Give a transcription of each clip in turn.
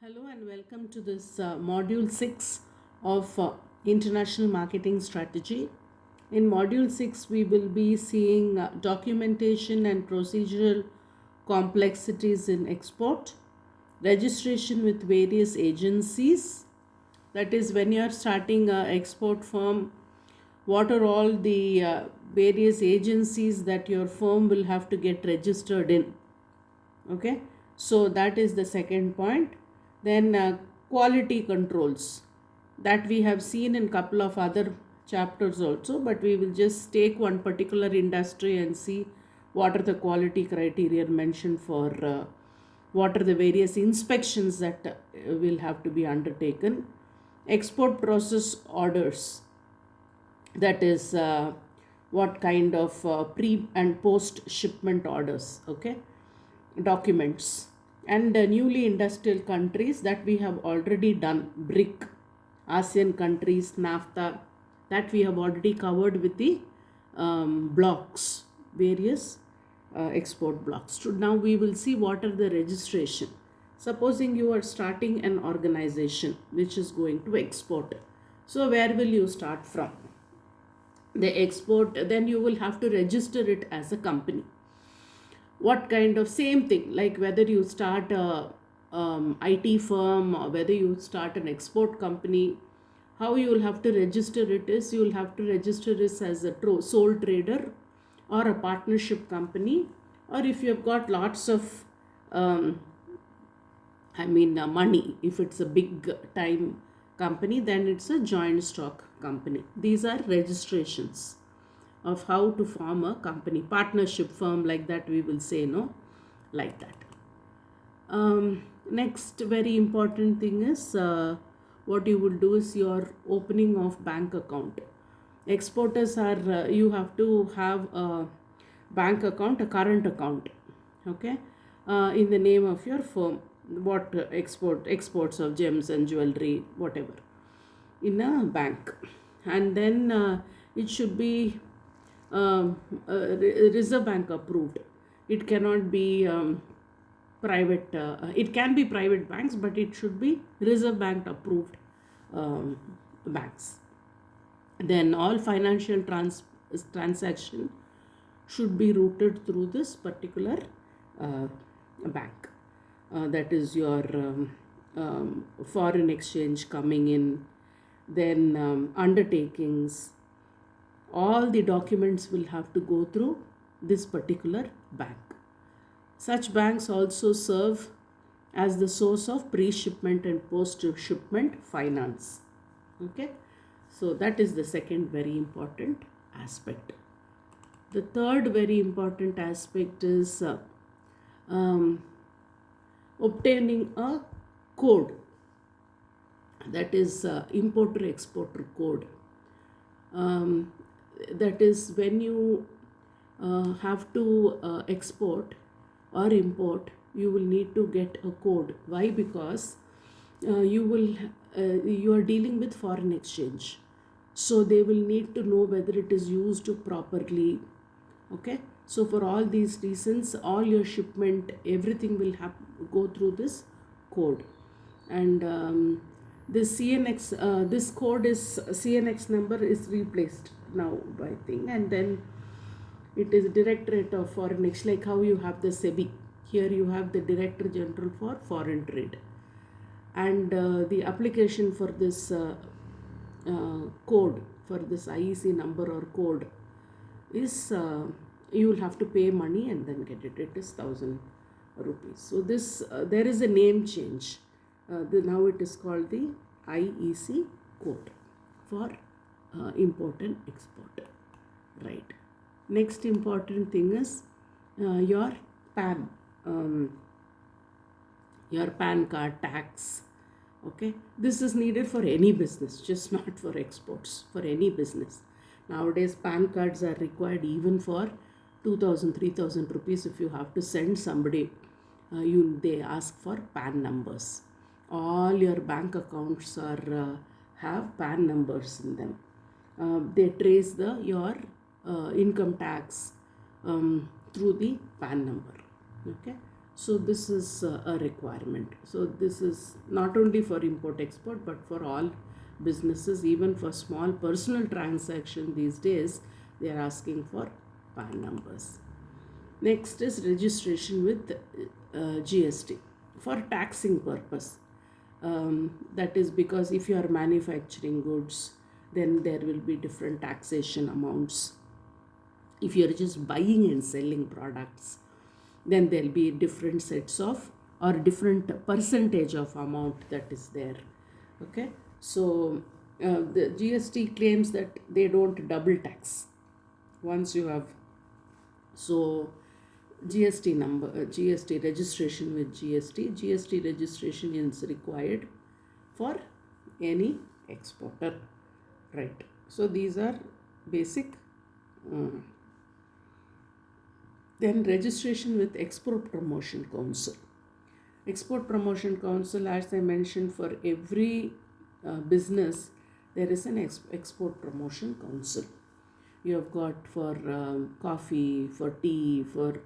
Hello and welcome to this module 6 of International Marketing Strategy. In module 6, we will be seeing documentation and procedural complexities in export, registration with various agencies. That is, when you are starting an export firm, what are all the various agencies that your firm will have to get registered in? Okay, so that is the second point. Then quality controls that we have seen in couple of other chapters also, but we will just take one particular industry and see what are the quality criteria mentioned for what are the various inspections that will have to be undertaken. Export process orders, that is what kind of pre and post shipment orders, okay, documents. And newly industrial countries that we have already done, BRIC, ASEAN countries, NAFTA, that we have already covered with the blocks, various export blocks. So now we will see what are the registration. Supposing you are starting an organization which is going to export, so where will you start from? The export, then you will have to register it as a company. What kind of, same thing, like whether you start a IT firm or whether you start an export company, how you will have to register it is, you will have to register this as a sole trader or a partnership company, or if you have got lots of money, if it's a big time company, then it's a joint stock company. These are registrations of how to form a company, partnership firm, like that we will say, no, like that. Next very important thing is what you will do is your opening of bank account. Exporters are you have to have a bank account, a current account, okay, in the name of your firm, what exports of gems and jewelry, whatever, in a bank. And then it should be Reserve Bank approved. It cannot be private, it can be private banks, but it should be Reserve Bank approved banks. Then all financial transaction should be routed through this particular bank. That is your foreign exchange coming in, then undertakings, all the documents will have to go through this particular bank. Such banks also serve as the source of pre-shipment and post-shipment finance. Okay, so that is the second very important aspect. The third very important aspect is obtaining a code, that is importer exporter code. That is when you have to export or import, you will need to get a code. Why? Because you are dealing with foreign exchange, so they will need to know whether it is used properly. Okay, so for all these reasons, all your shipment, everything will go through this code. And this CNX, this code is CNX number is replaced now by thing, and then it is Directorate of Foreign Exchange, like how you have the SEBI. Here you have the Director General for Foreign Trade, and the application for this code, for this IEC number or code, is you will have to pay money and then get it. It is 1,000 rupees. So this there is a name change. Now it is called the IEC code for import and export. Right. Next important thing is your PAN, your PAN card, tax. Okay, this is needed for any business, just not for exports, for any business. Nowadays PAN cards are required even for 2,000, 3,000 rupees. If you have to send somebody, they ask for PAN numbers. All your bank accounts are have PAN numbers in them. They trace your income tax through the PAN number. Okay, So this is a requirement. So this is not only for import export but for all businesses, even for small personal transaction these days they are asking for PAN numbers. Next is registration with GST for taxing purpose. That is because if you are manufacturing goods, then there will be different taxation amounts. If you are just buying and selling products, then there'll be different sets of or different percentage of amount that is there. Okay, so the GST claims that they don't double tax once you have. So GST number, GST registration with GST registration is required for any exporter, right? So these are basic. uh, then registration with Export Promotion Council. Export Promotion Council, as I mentioned, for every business there is an Export Promotion Council. You have got for coffee, for tea, for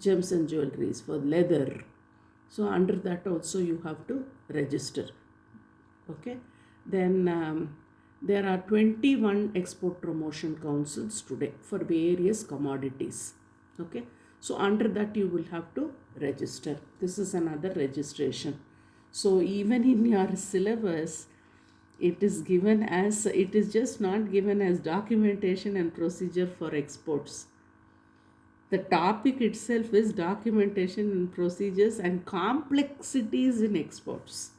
gems and jewelries, for leather. So under that also you have to register. Okay. Then there are 21 export promotion councils today for various commodities. Okay. So under that you will have to register. This is another registration. So even in your syllabus, it is given as, it is just not given as documentation and procedure for exports. The topic itself is documentation and procedures and complexities in exports.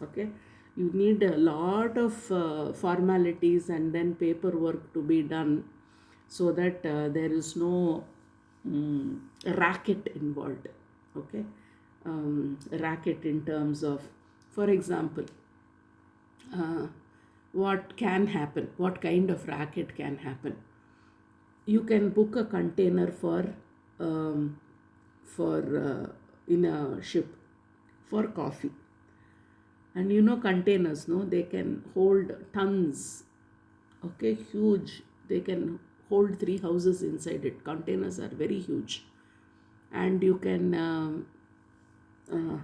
Okay, you need a lot of formalities and then paperwork to be done, so that there is no racket involved. Okay, racket in terms of, for example, uh, what can happen, what kind of racket can happen. You can book a container um, for in a ship for coffee, and containers, no, they can hold tons. Okay, huge. They can hold 3 houses inside it. Containers are very huge, and you can uh,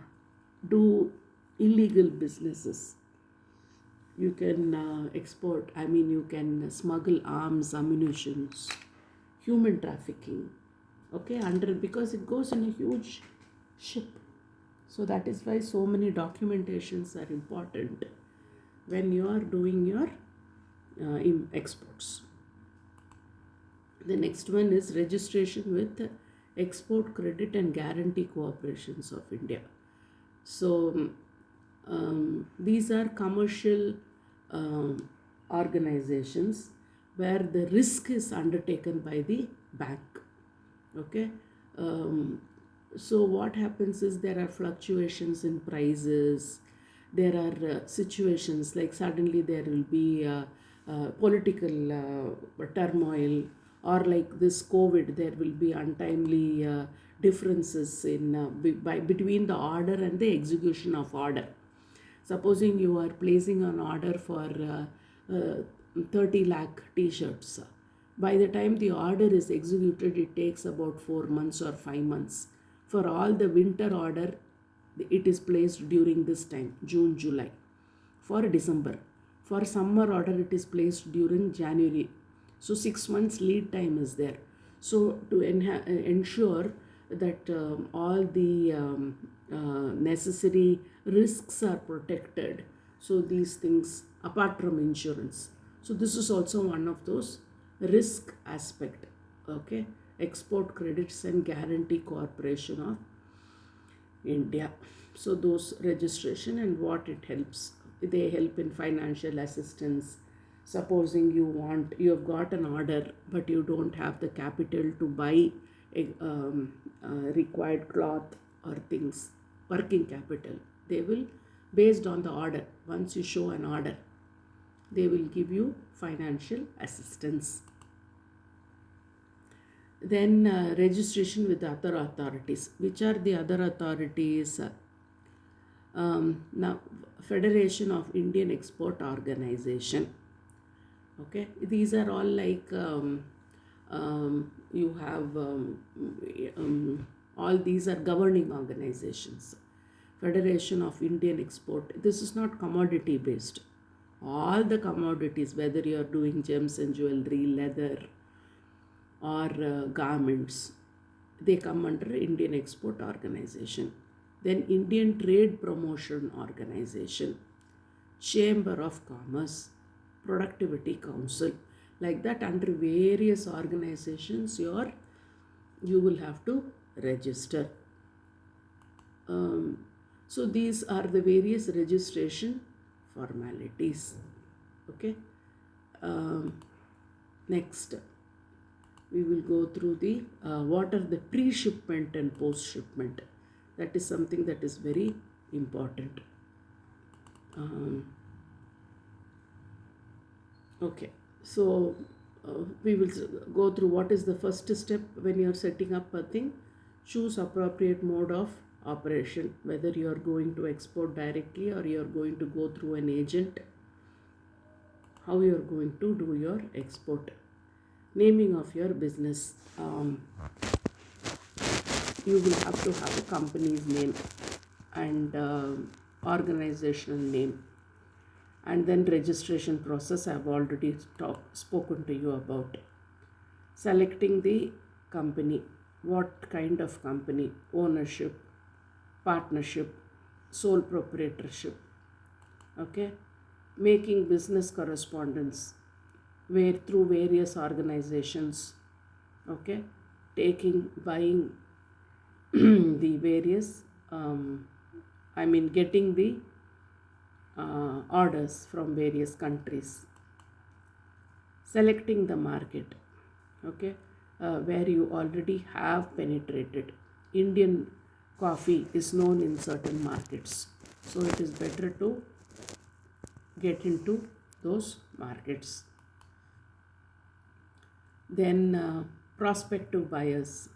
do illegal businesses. You can export, I mean, you can smuggle arms, ammunitions, human trafficking. Okay, under, because it goes in a huge ship. So that is why so many documentations are important when you are doing your exports. The next one is registration with Export Credit and Guarantee Corporations of India. So these are commercial um, organizations where the risk is undertaken by the bank. Okay. So what happens is there are fluctuations in prices. There are situations like suddenly there will be political turmoil, or like this COVID, there will be untimely differences in between the order and the execution of order. Supposing you are placing an order for 30 lakh t-shirts. By the time the order is executed, it takes about 4 months or 5 months. For all the winter order, it is placed during this time, June, July. For December. For summer order, it is placed during January. So 6 months lead time is there. So to ensure that all the necessary risks are protected, so these things apart from insurance, so this is also one of those risk aspect. Okay, Export Credits and Guarantee Corporation of India. So those registration and what it helps, they help in financial assistance. Supposing you have got an order but you don't have the capital to buy a required cloth or things, working capital, they will, based on the order, once you show an order, they will give you financial assistance. Then registration with other authorities. Which are the other authorities? Now, Federation of Indian Export Organization. Okay, these are all like you have All these are governing organizations. Federation of Indian Export. This is not commodity based. All the commodities, whether you are doing gems and jewelry, leather, or garments, they come under Indian Export Organization. Then Indian Trade Promotion Organization, Chamber of Commerce, Productivity Council. Like that, under various organizations you will have to register. So these are the various registration formalities. Okay. Next, we will go through the what are the pre-shipment and post-shipment. That is something that is very important. Okay, so we will go through what is the first step when you are setting up a thing. Choose appropriate mode of operation, whether you are going to export directly or you are going to go through an agent, how you are going to do your export. Naming of your business. You will have to have a company's name and organizational name. And then registration process I have already spoken to you about. Selecting the company, what kind of company, ownership, partnership, sole proprietorship. Okay, making business correspondence where through various organizations. Okay, buying the various getting the orders from various countries. Selecting the market, okay, where you already have penetrated. Indian coffee is known in certain markets, so it is better to get into those markets. Then prospective buyers.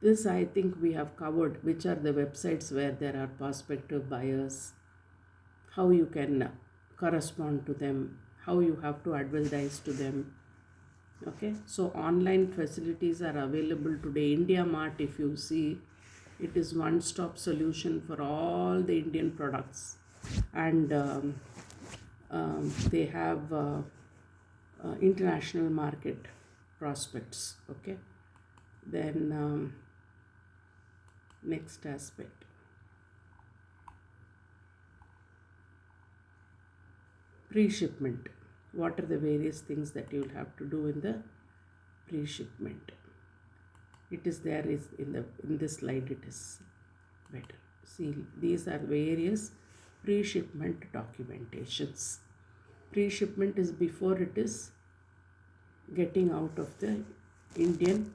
This I think we have covered, which are the websites where there are prospective buyers, how you can correspond to them, how you have to advertise to them. Okay, so online facilities are available today. India Mart, if you see, it is one-stop solution for all the Indian products, and they have international market prospects. Okay, then next aspect, pre-shipment. What are the various things that you will have to do in the pre-shipment? It is there is in this slide. It is better. See, these are various pre-shipment documentations. Pre-shipment is before it is getting out of the Indian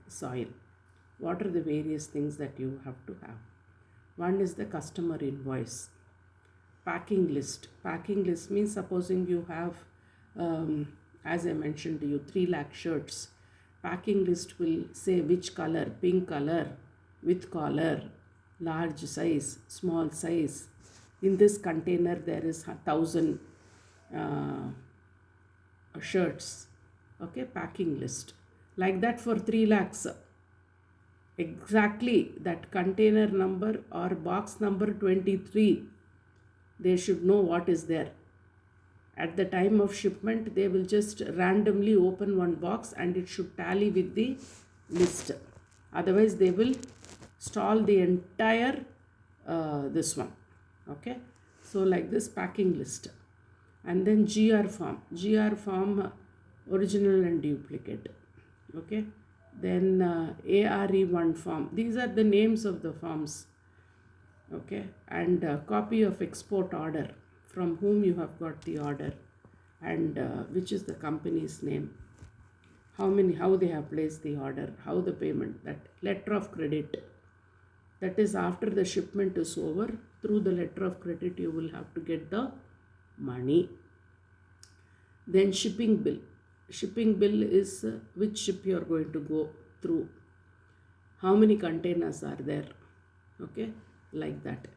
soil. What are the various things that you have to have? One is the customer invoice. Packing list. Packing list means supposing you have, as I mentioned to you, 3 lakh shirts. Packing list will say which color, pink color, with collar, large size, small size. In this container there is 1,000 shirts. Okay, packing list. Like that for 3 lakhs. Exactly that container number or box number 23. They should know what is there. At the time of shipment, they will just randomly open one box and it should tally with the list. Otherwise, they will stall the entire this one. Okay. So like this packing list. And then GR form. GR form, original and duplicate. Okay. Then ARE1 form. These are the names of the forms. Okay, and copy of export order, from whom you have got the order, and which is the company's name, how they have placed the order, how the payment, that letter of credit. That is after the shipment is over, through the letter of credit you will have to get the money. Then shipping bill. Shipping bill is which ship you are going to go through, how many containers are there. Okay, like that.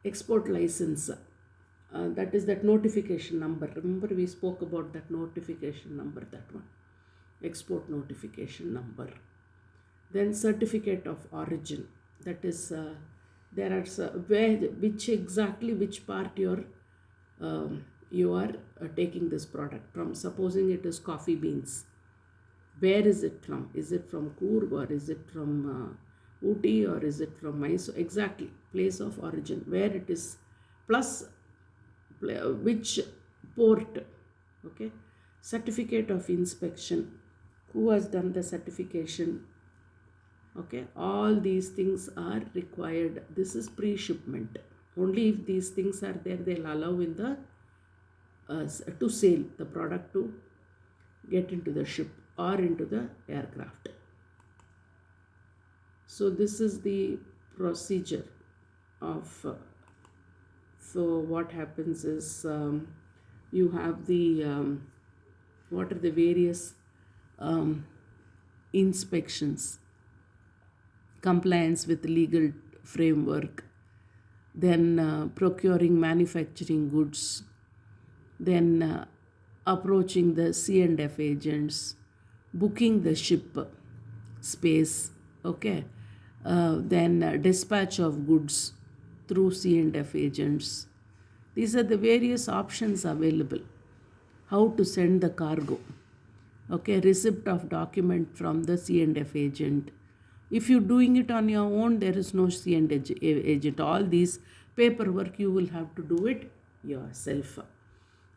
Export license, that is that notification number. Remember we spoke about that notification number, that one, export notification number. Then certificate of origin, that is there are where which exactly which part you are taking this product from. Supposing it is coffee beans, where is it from? Is it from Coorg, or is it from Ooty, or is it from Mysore? Exactly, place of origin, where it is, plus which port. Okay, certificate of inspection, who has done the certification. Okay, all these things are required. This is pre-shipment. Only if these things are there, they'll allow in the to sail the product, to get into the ship or into the aircraft. So this is the procedure of so what happens is, you have the what are the various um, inspections, compliance with legal framework, then procuring manufacturing goods, then approaching the C&F agents, booking the ship space, okay, then dispatch of goods through C&F agents. These are the various options available. How to send the cargo, okay, receipt of document from the C&F agent. If you're doing it on your own, there is no C&F agent. All these paperwork you will have to do it yourself.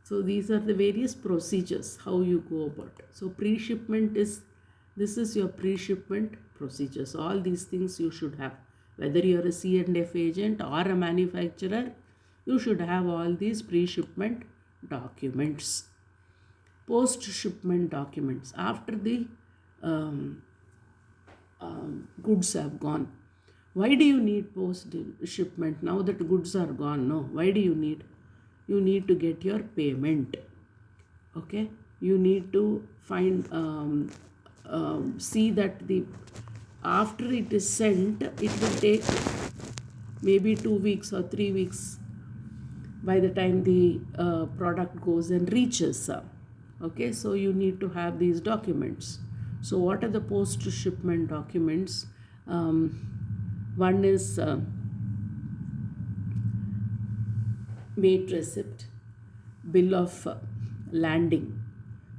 So these are the various procedures how you go about. So pre-shipment is, this is your pre-shipment procedures. All these things you should have. Whether you're a C&F agent or a manufacturer, you should have all these pre-shipment documents. Post-shipment documents, after the goods have gone. Why do you need post-shipment now that goods are gone? No, why do you need? You need to get your payment. Okay, you need to find see that the after it is sent, it will take maybe 2 weeks or 3 weeks by the time the product goes and reaches. Okay, so you need to have these documents. So what are the post shipment documents? One is mate receipt, bill of landing,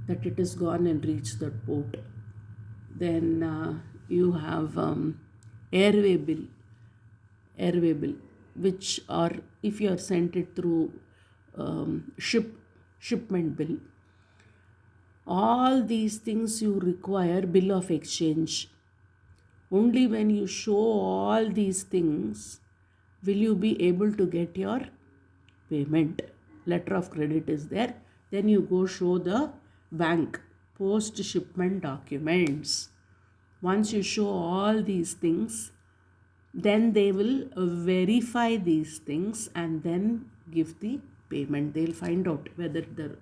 that it is gone and reached the port. Then you have airway bill, which, or if you are sent it through shipment bill. All these things you require bill of exchange. Only when you show all these things will you be able to get your payment. Letter of credit is there. Then you go show the bank post shipment documents. Once you show all these things, then they will verify these things and then give the payment. They'll find out whether the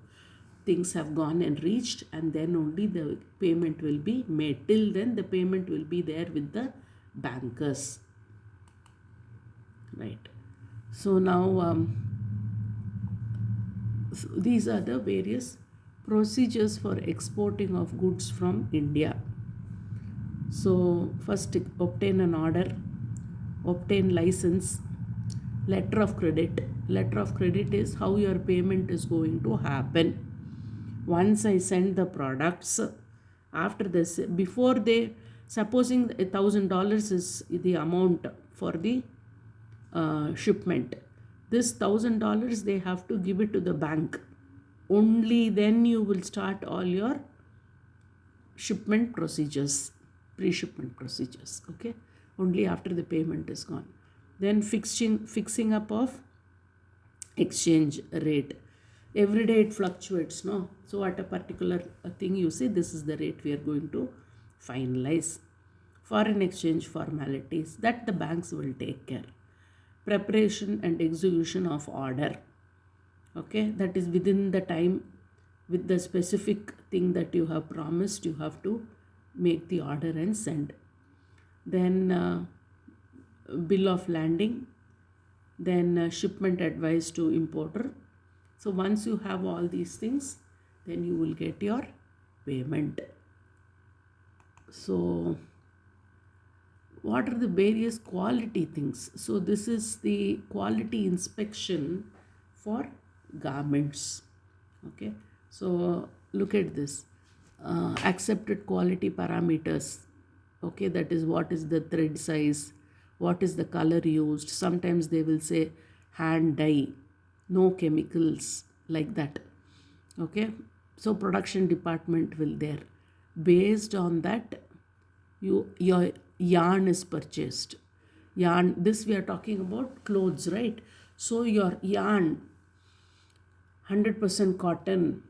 things have gone and reached, and then only the payment will be made. Till then the payment will be there with the bankers, right? So now so these are the various procedures for exporting of goods from India. So first, obtain an order, obtain license, letter of credit. Letter of credit is how your payment is going to happen. Once I send the products, after this, before they, supposing $1,000 is the amount for the shipment, this $1,000 they have to give it to the bank. Only then you will start all your shipment procedures, pre-shipment procedures. Okay, only after the payment is gone. Then fixing up of exchange rate. Every day it fluctuates, no? So at a particular thing you say, this is the rate we are going to finalize. Foreign exchange formalities, that the banks will take care. Preparation and execution of order. Okay, that is within the time, with the specific thing that you have promised, you have to make the order and send. Then bill of landing, then shipment advice to importer. So once you have all these things, then you will get your payment. So what are the various quality things. So this is the quality inspection for garments. Okay, so look at this. Accepted quality parameters. Okay, that is what is the thread size, what is the color used. Sometimes they will say hand dye, no chemicals, like that. Okay, so production department will there. Based on that, your yarn is purchased. Yarn, this we are talking about clothes, right? So your yarn, 100% cotton,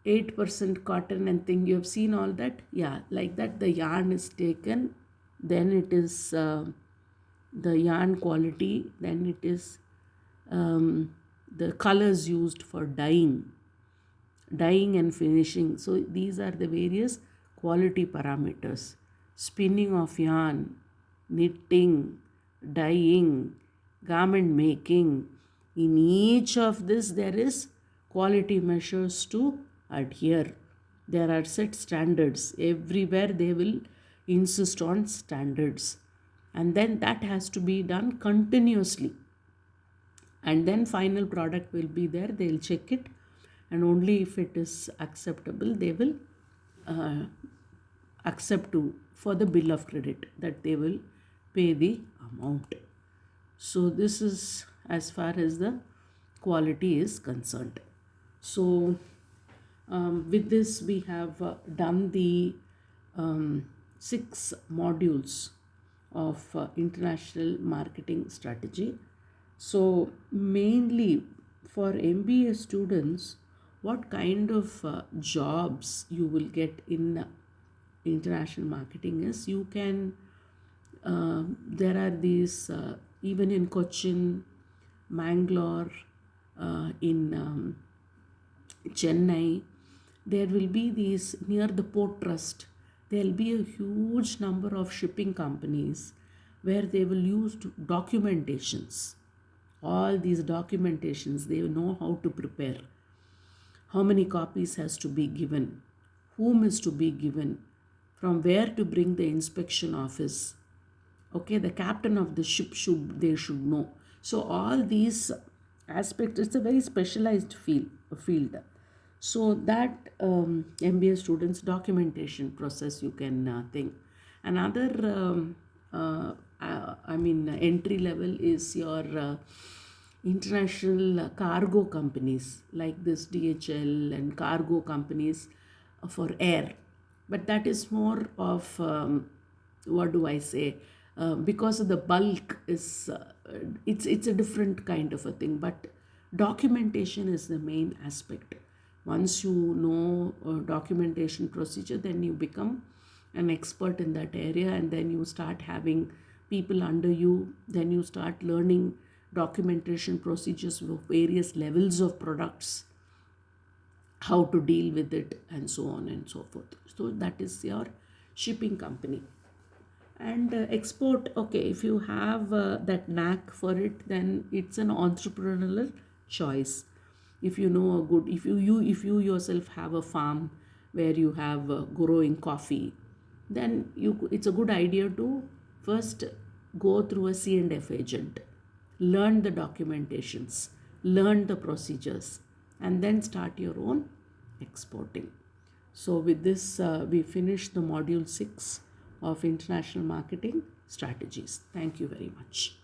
8% cotton and thing, you have seen all that. Yeah, like that the yarn is taken, then it is the yarn quality, then it is the colors used for dyeing and finishing. So these are the various quality parameters. Spinning of yarn, knitting, dyeing, garment making. In each of this there is quality measures to adhere. There are set standards. Everywhere they will insist on standards. And then that has to be done continuously. And then final product will be there. They'll check it, and only if it is acceptable they will uh, accept to for the bill of credit, that they will pay the amount. So this is as far as the quality is concerned. So with this we have done the 6 modules of international marketing strategy. So mainly for MBA students, what kind of jobs you will get in international marketing is, you can there are these even in Cochin, Mangalore, in Chennai, there will be these near the port trust. There will be a huge number of shipping companies where they will use documentations. All these documentations, they know how to prepare. How many copies has to be given, whom is to be given, from where to bring the inspection office. Okay, the captain of the ship should know. So all these aspects, it's a very specialized field. So that MBA students documentation process you can think. Another entry level is your international cargo companies like this DHL and cargo companies for air. But that is more of what do I say? Because of the bulk is it's a different kind of a thing. But documentation is the main aspect. Once you know documentation procedure, then you become an expert in that area, and then you start having people under you. Then you start learning documentation procedures for various levels of products, how to deal with it, and so on and so forth. So that is your shipping company. And export, okay, if you have that knack for it, then it's an entrepreneurial choice. If you know a good, if you yourself have a farm where you have growing coffee, then it's a good idea to first go through a C&F agent, learn the documentations, learn the procedures, and then start your own exporting. So with this, we finish the module 6 of international marketing strategies. Thank you very much.